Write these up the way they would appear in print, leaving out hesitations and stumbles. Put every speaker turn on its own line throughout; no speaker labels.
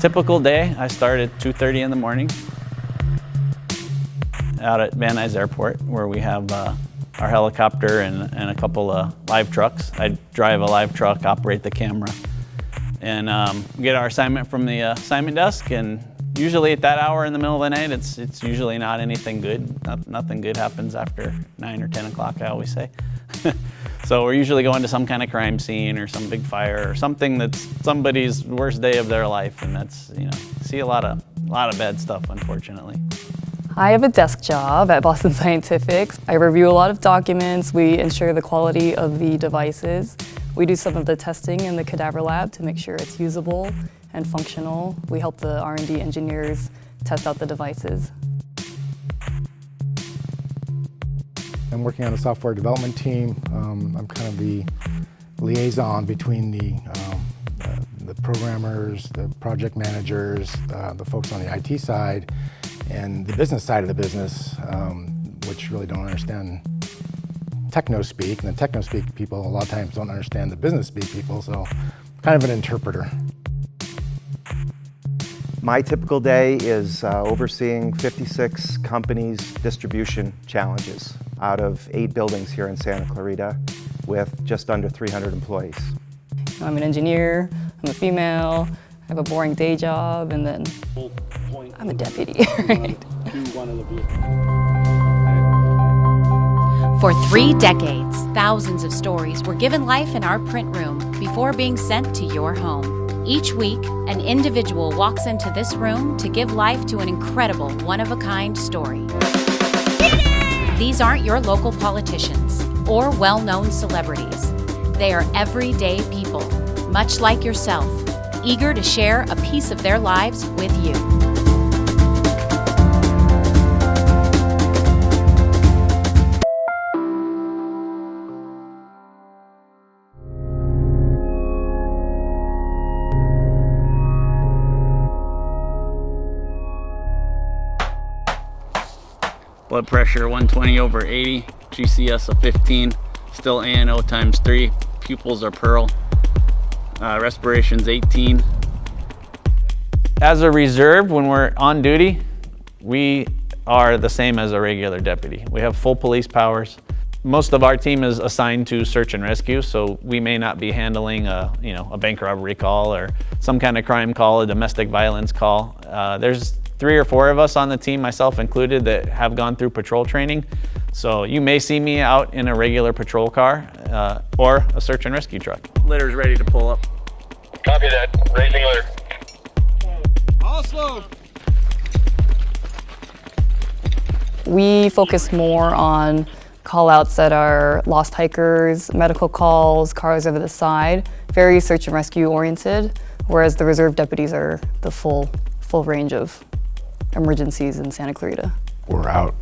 Typical day, I start at 2:30 in the morning out at Van Nuys Airport, where we have our helicopter and a couple of live trucks. I drive a live truck, operate the camera, and get our assignment from the assignment desk. And usually at that hour in the middle of the night, it's usually not anything good. Nothing good happens after 9 or 10 o'clock, I always say. So we're usually going to some kind of crime scene or some big fire or something that's somebody's worst day of their life, and that's, you know, see a lot of bad stuff, unfortunately.
I have a desk job at Boston Scientific. I review a lot of documents. We ensure the quality of the devices. We do some of the testing in the cadaver lab to make sure it's usable and functional. We help the R&D engineers test out the devices.
I'm working on a software development team. I'm kind of the liaison between the programmers, the project managers, the folks on the IT side, and the business side of the business, which really don't understand techno-speak. And the techno-speak people a lot of times don't understand the business-speak people, so kind of an interpreter.
My typical day is overseeing 56 companies' distribution challenges out of 8 buildings here in Santa Clarita with just under 300 employees.
I'm an engineer, I'm a female, I have a boring day job, and then I'm a deputy.
For 3 decades, thousands of stories were given life in our print room before being sent to your home. Each week, an individual walks into this room to give life to an incredible, one-of-a-kind story. These aren't your local politicians or well-known celebrities. They are everyday people, much like yourself, eager to share a piece of their lives with you.
Blood pressure 120/80, GCS of 15, still ANO times 3, pupils are pearl, respiration's 18. As a reserve, when we're on duty, we are the same as a regular deputy. We have full police powers. Most of our team is assigned to search and rescue, so we may not be handling a bank robbery call or some kind of crime call, a domestic violence call. There's 3 or 4 of us on the team, myself included, that have gone through patrol training. So you may see me out in a regular patrol car or a search and rescue truck. Litter's ready to pull up.
Copy that. Raising litter.
All slow.
We focus more on call-outs that are lost hikers, medical calls, cars over the side, very search and rescue oriented, whereas the reserve deputies are the full range of emergencies in Santa Clarita.
We're out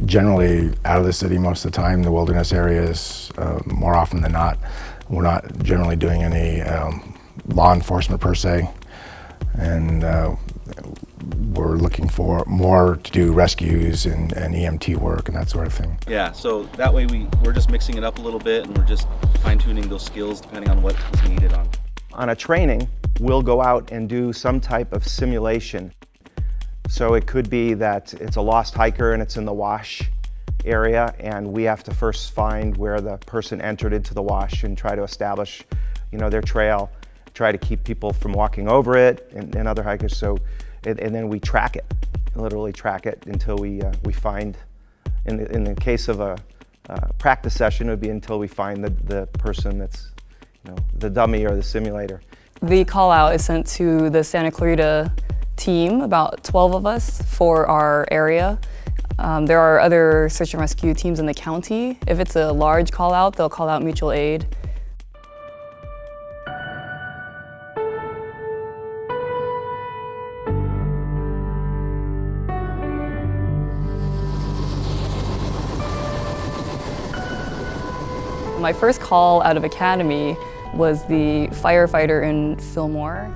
generally out of the city most of the time, the wilderness areas, more often than not. We're not generally doing any law enforcement per se, and we're looking for more to do rescues and EMT work and that sort of thing.
Yeah, so that way we're just mixing it up a little bit, and we're just fine-tuning those skills depending on what is needed on.
On a training, we'll go out and do some type of simulation. So it could be that it's a lost hiker and it's in the wash area, and we have to first find where the person entered into the wash and try to establish, their trail, try to keep people from walking over it and other hikers. So, and then we track it, literally track it until we find. In the case of a practice session, it would be until we find the person that's, the dummy or the simulator.
The call out is sent to the Santa Clarita team, about 12 of us for our area. There are other search and rescue teams in the county. If it's a large call out, they'll call out mutual aid. My first call out of academy was the firefighter in Fillmore.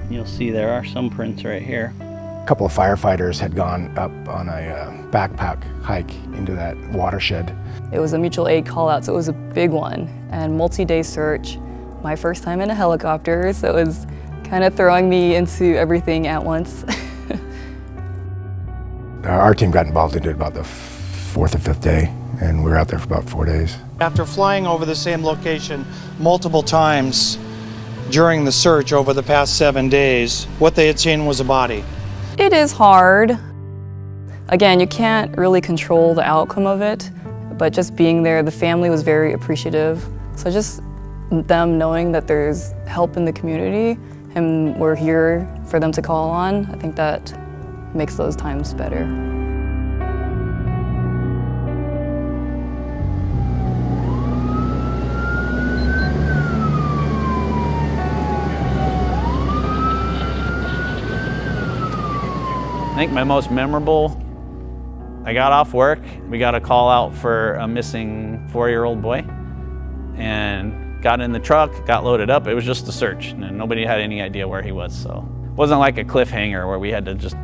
You'll see there are some prints right here.
A couple of firefighters had gone up on a backpack hike into that watershed.
It was a mutual aid call out, so it was a big one and multi-day search. My first time in a helicopter, so it was kind kind of throwing me into everything at once.
Our team got involved into it about the 4th or 5th day, and we were out there for about 4 days.
After flying over the same location multiple times during the search over the past 7 days, what they had seen was a body.
It is hard. Again, you can't really control the outcome of it, but just being there, the family was very appreciative. So just them knowing that there's help in the community and we're here for them to call on, I think that makes those times better.
I think my most memorable, I got off work, we got a call out for a missing 4-year-old boy, and got in the truck, got loaded up. It was just a search, and nobody had any idea where he was, so it wasn't like a cliffhanger where we had to just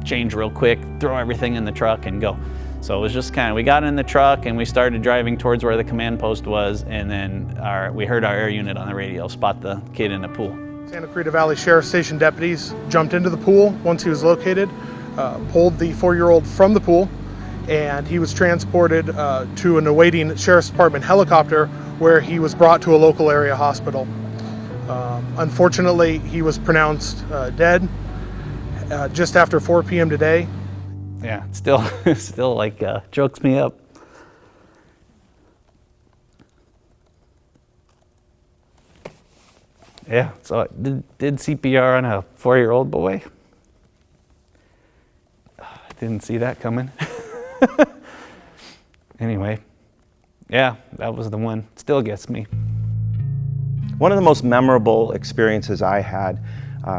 change real quick, throw everything in the truck and go. So it was just kind of, we got in the truck and we started driving towards where the command post was, and then we heard our air unit on the radio spot the kid in the pool.
Santa Clarita Valley Sheriff Station deputies jumped into the pool once he was located, pulled the 4-year-old from the pool, and he was transported to an awaiting Sheriff's Department helicopter where he was brought to a local area hospital. Unfortunately, he was pronounced dead just after 4 p.m. today.
Yeah, still like chokes me up. Yeah, so I did CPR on a 4-year-old boy. I didn't see that coming. Anyway, yeah, that was the one. Still gets me.
One of the most memorable experiences I had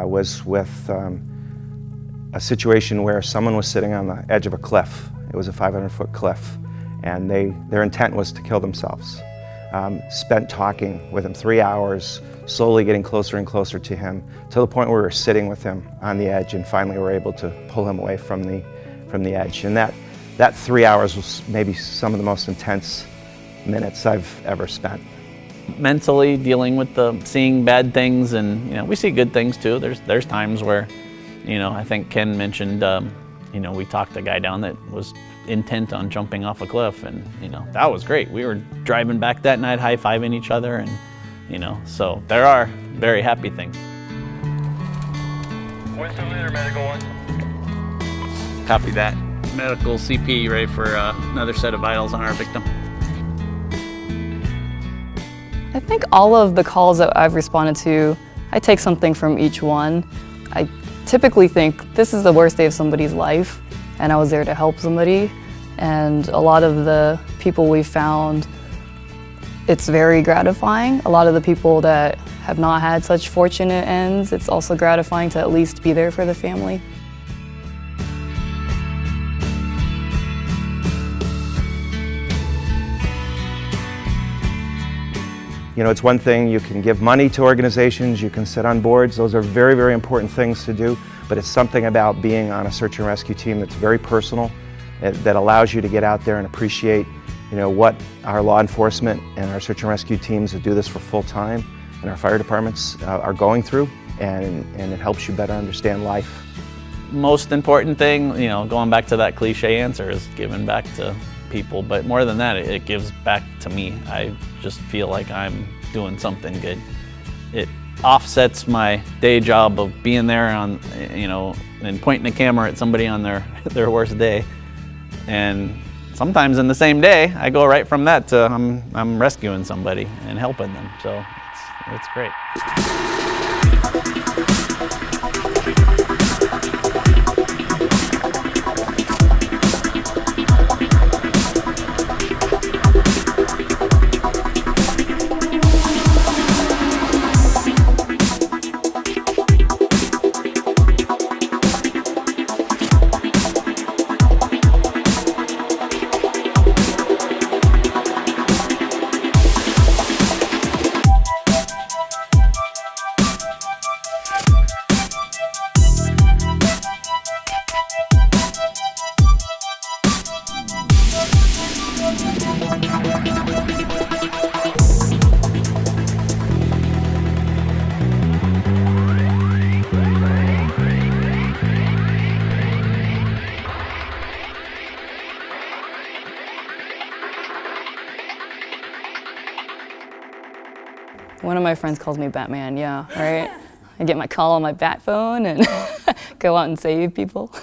was with a situation where someone was sitting on the edge of a cliff. It was a 500-foot cliff, and their intent was to kill themselves. Spent talking with him 3 hours, slowly getting closer and closer to him, to the point where we were sitting with him on the edge, and finally were able to pull him away from the edge. And that 3 hours was maybe some of the most intense minutes I've ever spent.
Mentally dealing with seeing bad things, and we see good things too. There's times where, I think Ken mentioned, we talked a guy down that was intent on jumping off a cliff, and that was great. We were driving back that night, high-fiving each other, and so there are very happy things.
Winston Leader, Medical 1.
Copy that. Medical CP ready for another set of vitals on our victim.
I think all of the calls that I've responded to, I take something from each one. I typically think this is the worst day of somebody's life, and I was there to help somebody. And a lot of the people we found, it's very gratifying. A lot of the people that have not had such fortunate ends, it's also gratifying to at least be there for the family.
It's one thing, you can give money to organizations, you can sit on boards. Those are very, very important things to do, but it's something about being on a search and rescue team that's very personal, that allows you to get out there and appreciate what our law enforcement and our search and rescue teams that do this for full time and our fire departments are going through, and it helps you better understand life.
Most important thing, going back to that cliche answer, is giving back to people, but more than that, it gives back to me. I just feel like I'm doing something good. It offsets my day job of being there on, and pointing a camera at somebody on their worst day. And sometimes in the same day, I go right from that to I'm rescuing somebody and helping them. So it's great.
One of my friends calls me Batman, yeah, right? I get my call on my bat phone and go out and save people.